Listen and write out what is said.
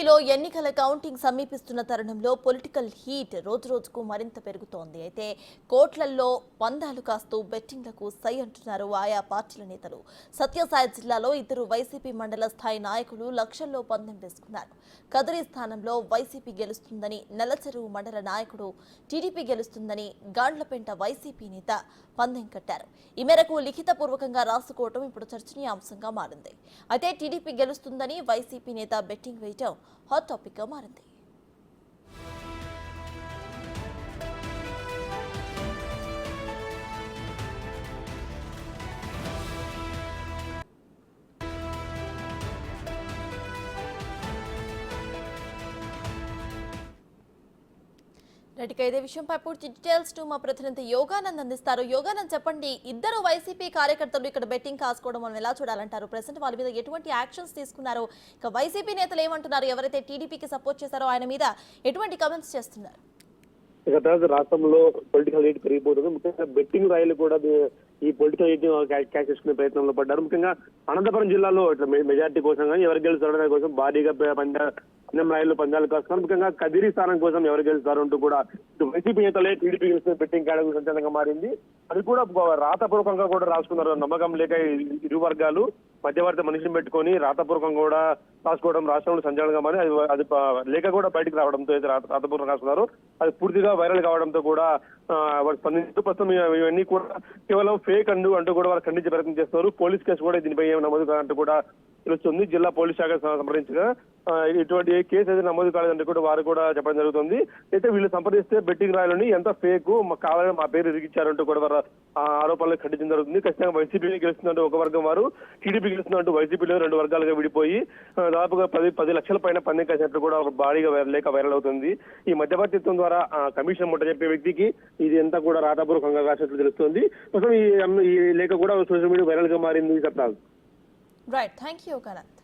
ఏపీలో ఎన్నికల కౌంటింగ్ సమీపిస్తున్న తరుణంలో పొలిటికల్ హీట్ రోజురోజుకు మరింత పెరుగుతోంది. అయితే కోట్లల్లో పందాలు కాస్తూ బెట్టింగ్లకు సై అంటున్నారు ఆయా పార్టీల నేతలు. సత్యసాయి జిల్లాలో ఇద్దరు వైసీపీ మండల స్థాయి నాయకులు లక్షల్లో పందెం వేసుకున్నారు. కదిరి స్థానంలో వైసీపీ గెలుస్తుందని, నెలచెరువు మండల నాయకుడు టీడీపీ గెలుస్తుందని గాండ్లపెంట వైసీపీ నేత పందెం కట్టారు. ఈ మేరకు లిఖితపూర్వకంగా రాసుకోవడం ఇప్పుడు చర్చనీయాంశంగా మారింది. అయితే టీడీపీ గెలుస్తుందని వైసీపీ నేత బెట్టింగ్ వేయడం హాట్ టాపిక్ గా మారింది. ఇదే విషయంపై పూర్తి డీటెయిల్స్ మా ప్రతినిధి యోగానంద్ అందిస్తారు. యోగానంద్, చెప్పండి, ఇద్దరు వైసీపీ కార్యకర్తలు ఇక్కడ బెట్టింగ్ కాసుకోవడం మనం ఎలా చూడాలంటారు? ప్రెసెంట్ వాళ్ళ మీద ఎటువంటి యాక్షన్స్ తీసుకున్నారు? ఇక వైసీపీ నేతలు ఏమంటున్నారు? ఎవరైతే టీడీపీకి సపోర్ట్ చేశారో ఆయన మీద ఎటువంటి కమెంట్స్ చేస్తున్నారు? ఇక రాష్ట్రంలో పొలిటికల్ రేట్ పెరిగిపోతుంది. ముఖ్యంగా బెట్టింగ్ రాయలు కూడా ఈ పొలిటికల్ రేట్ క్యాచ్ చేసుకునే ప్రయత్నంలో పడ్డారు. ముఖ్యంగా అనంతపురం జిల్లాలో ఇట్లా మెజార్టీ కోసం కానీ ఎవరు గెలుస్తారనే కోసం భారీగా పందెం రాయలు పందాలు కాస్తున్నారు. ముఖ్యంగా కదిరి స్థానం కోసం ఎవరు గెలుస్తారు అంటూ కూడా ఇటు వైసీపీ నేతలే టీడీపీ గెలిచిన బెట్టింగ్ కాడ సంచలనంగా మారింది. అది కూడా రాతపూర్వకంగా కూడా రాసుకున్నారు. నమ్మకం లేక ఇరు వర్గాలు మధ్యవర్తి మనిషిని పెట్టుకొని రాతపూర్వకంగా కూడా రాసుకోవడం రాష్ట్రంలో సంచలనంగా మారి అది లేఖ కూడా బయటకు రావడంతో అయితే రాతపూర్వకంగా రాసుకున్నారు. అది పూర్తిగా వైరల్ కావడంతో కూడా స్పందించు ప్రస్తుతం ఇవన్నీ కూడా కేవలం ఫేక్ అంటూ కూడా వాళ్ళు ఖండించే ప్రయత్నం చేస్తున్నారు. పోలీస్ కేసు కూడా దీనిపై నమోదు కాదంటూ కూడా తెలుస్తుంది. జిల్లా పోలీస్ శాఖ సంప్రదించగా ఇటువంటి కేసు అయితే నమోదు కాలేదంటూ కూడా వారు కూడా చెప్పడం జరుగుతుంది. అయితే వీళ్ళు సంప్రదిస్తే బెట్టింగ్ రాయలని ఎంత ఫేక్ కావాలని మా పేరు ఇరిగించారంటూ కూడా వారు ఆరోపణలు ఖండించడం జరుగుతుంది. ఖచ్చితంగా వైసీపీ గెలుస్తుందంటూ ఒక వర్గం వారు, టీడీపీ గెలుస్తుందంటూ వైసీపీలో రెండు వర్గాలుగా విడిపోయి దాదాపుగా 10 లక్షల పైన పందెం కాసినట్టు కూడా భారీగా లేఖ వైరల్ అవుతుంది. ఈ మధ్యవర్తిత్వం ద్వారా కమిషన్ ముట్ట చెప్పే వ్యక్తికి ఇది ఎంత కూడా రాతపూర్వకంగా రాసినట్లు తెలుస్తుంది. ప్రస్తుతం ఈ లేఖ కూడా సోషల్ మీడియా వైరల్ గా మారింది. Right, thank you కనత్.